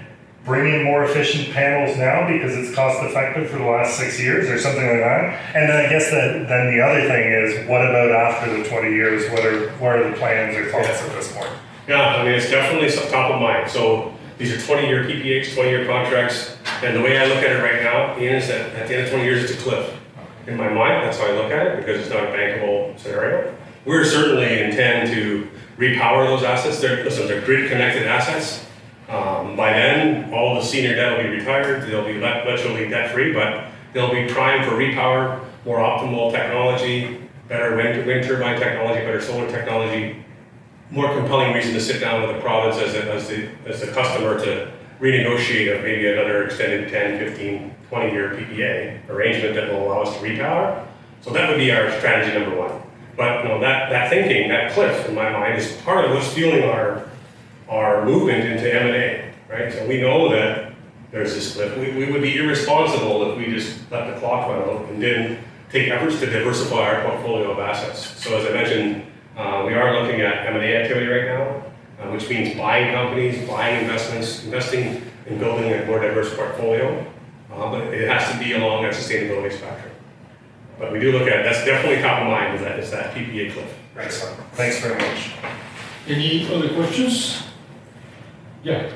bring in more efficient panels now because it's cost effective for the last 6 years or something like that. And then I guess then the other thing is, what about after the 20 years? What are the plans or thoughts at this point? Yeah, I mean, it's definitely top of mind. So these are 20-year PPAs, 20-year contracts. And the way I look at it right now, Ian, is that at the end of 20 years, it's a cliff. In my mind, that's how I look at it, because it's not a bankable scenario. We're certainly intend to repower those assets. They're grid-connected assets. By then, all the senior debt will be retired. They'll be virtually debt-free, but they'll be primed for repower, more optimal technology, better wind turbine technology, better solar technology, more compelling reason to sit down with the province as the customer to renegotiate maybe another extended 10, 15, 20-year PPA arrangement that will allow us to repower. So that would be our strategy number one. But that thinking, that cliff in my mind, is part of what's fueling our movement into M&A, right? So we know that there's this cliff. We would be irresponsible if we just let the clock run out and didn't take efforts to diversify our portfolio of assets. So as I mentioned, we are looking at M&A activity right now. which means buying companies, buying investments, investing in building a more diverse portfolio, but it has to be along that sustainability spectrum. But we do look at, that's definitely top of mind, is that PPA cliff. Excellent. Thanks very much. Any other questions? Yeah.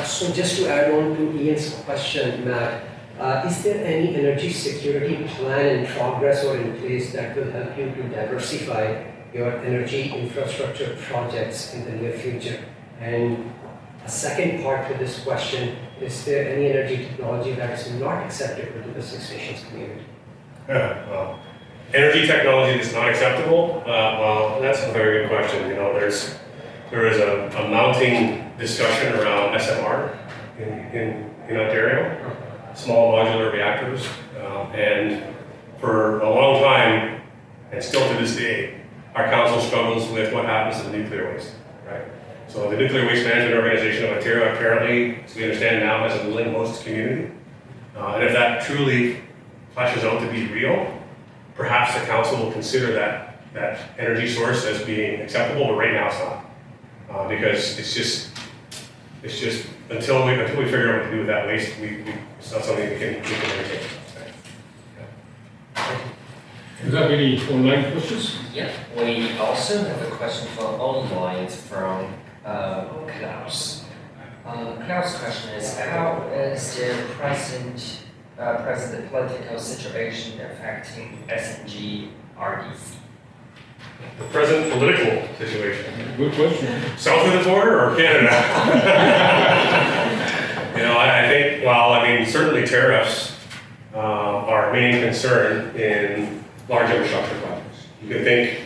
So just to add on to Ian's question, Matt, is there any energy security plan in progress or in place that will help you to diversify your energy infrastructure projects in the near future? And a second part to this question, is there any energy technology that is not acceptable to the Six Nations community? Yeah, well, energy technology that's not acceptable? Well, that's a very good question. You know, there is a mounting discussion around SMR in Ontario, small modular reactors, and for a long time, and still to this day, our council struggles with what happens to the nuclear waste, right? So the Nuclear Waste Management Organization of Ontario apparently, as we understand now, has a willing host community. And if that truly fleshes out to be real, perhaps the council will consider that energy source as being acceptable, but right now it's not. Because it's just until we figure out what to do with that waste, it's not something we can entertain. Do you have any online questions? Yeah, we also have a question from online from Klaus. Klaus' question is, how is the present political situation affecting SNG RDC? The present political situation. Good question. South of the border or Canada? I think, well, I mean, certainly tariffs are a main concern in large infrastructure projects. You can think,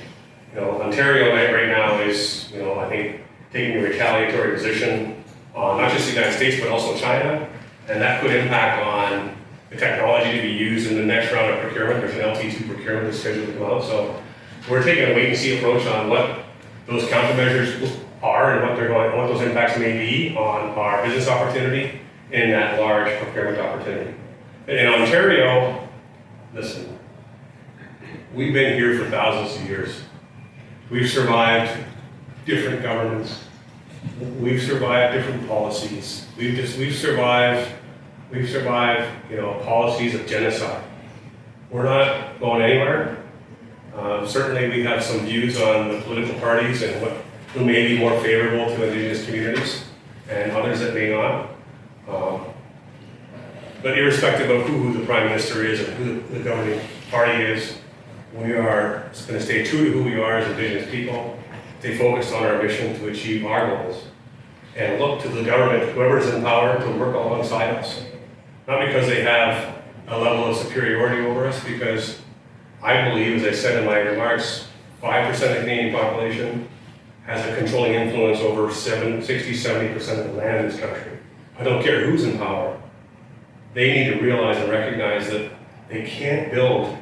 Ontario right now is, I think, taking a retaliatory position on not just the United States, but also China, and that could impact on the technology to be used in the next round of procurement. There's an LT2 procurement that's scheduled to come out, so we're taking a wait-and-see approach on what those countermeasures are and what those impacts may be on our business opportunity in that large procurement opportunity. In Ontario, listen, we've been here for thousands of years. We've survived different governments. We've survived different policies. We've survived policies of genocide. We're not going anywhere. Certainly we have some views on the political parties and who may be more favorable to Indigenous communities and others that may not. But irrespective of who the Prime Minister is and who the governing party is, we are going to stay true to who we are as Indigenous people, stay focused on our mission to achieve our goals, and look to the government, whoever's in power, to work alongside us. Not because they have a level of superiority over us, because I believe, as I said in my remarks, 5% of the Canadian population has a controlling influence over 60-70% of the land in this country. I don't care who's in power. They need to realize and recognize that they can't build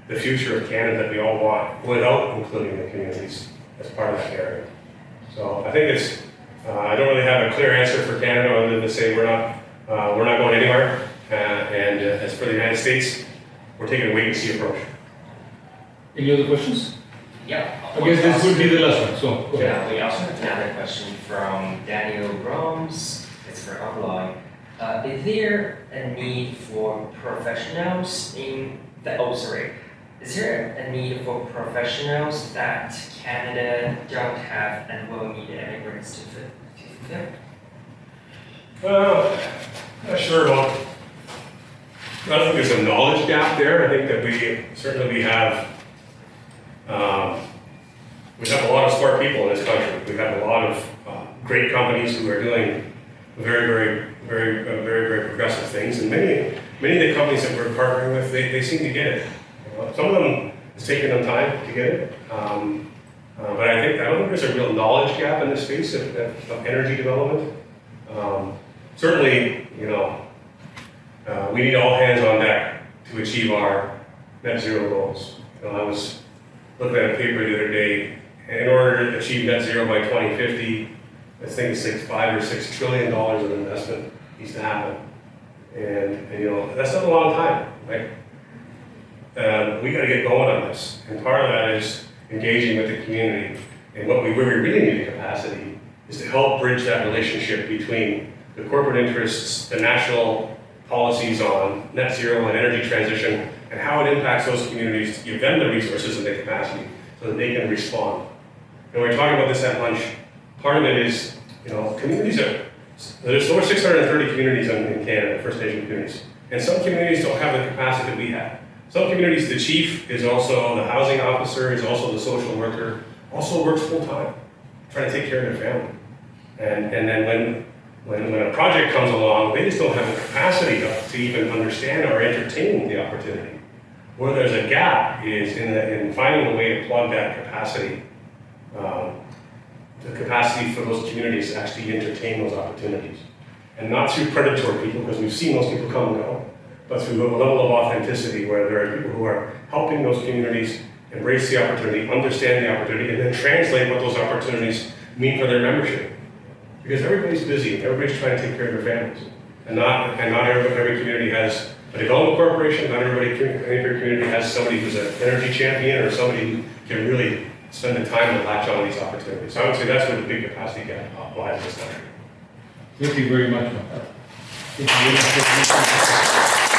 the future of Canada that we all want without including the communities as part of that area. So I think I don't really have a clear answer for Canada other than to say we're not going anywhere. And as for the United States, we're taking a wait-and-see approach. Any other questions? Yeah. I guess this would be the last one, so go ahead. Yeah, we also have another question from Daniel Groms. It's for online. Is there a need for professionals is there a need for professionals that Canada don't have and will need immigrants to fulfill? Well, not sure about. I don't think there's a knowledge gap there. I think that we have a lot of smart people in this country. We have a lot of great companies who are doing very progressive things, and many of the companies that we're partnering with, they seem to get it. Some of them, it's taken them time to get it, but I don't think there's a real knowledge gap in this space of energy development. Certainly, we need all hands on deck to achieve our net zero goals. I was looking at a paper the other day. In order to achieve net zero by 2050, I think it's like $5 or $6 trillion of investment needs to happen, and that's not a long time, right? We got to get going on this, and part of that is engaging with the community. And where we really need the capacity is to help bridge that relationship between the corporate interests, the national policies on net zero and energy transition, and how it impacts those communities to give them the resources and the capacity so that they can respond. And we were talking about this at lunch. Part of it is, communities there's over 630 communities in Canada, First Nation communities. And some communities don't have the capacity that we have. Some communities, the chief is also the housing officer, is also the social worker, also works full-time, trying to take care of their family. And then when a project comes along, they just don't have the capacity to even understand or entertain the opportunity. Where there's a gap is in finding a way to plug that capacity, the capacity for those communities to actually entertain those opportunities. And not through predatory people, because we've seen those people come and go, but through a level of authenticity where there are people who are helping those communities embrace the opportunity, understand the opportunity, and then translate what those opportunities mean for their membership. Because everybody's busy, everybody's trying to take care of their families. And not every community has a development corporation, not every community has somebody who's an energy champion or somebody who can really spend the time to latch on to these opportunities. So I would say that's where the big capacity gap lies in this country. Thank you very much, Matt. Thank you very much.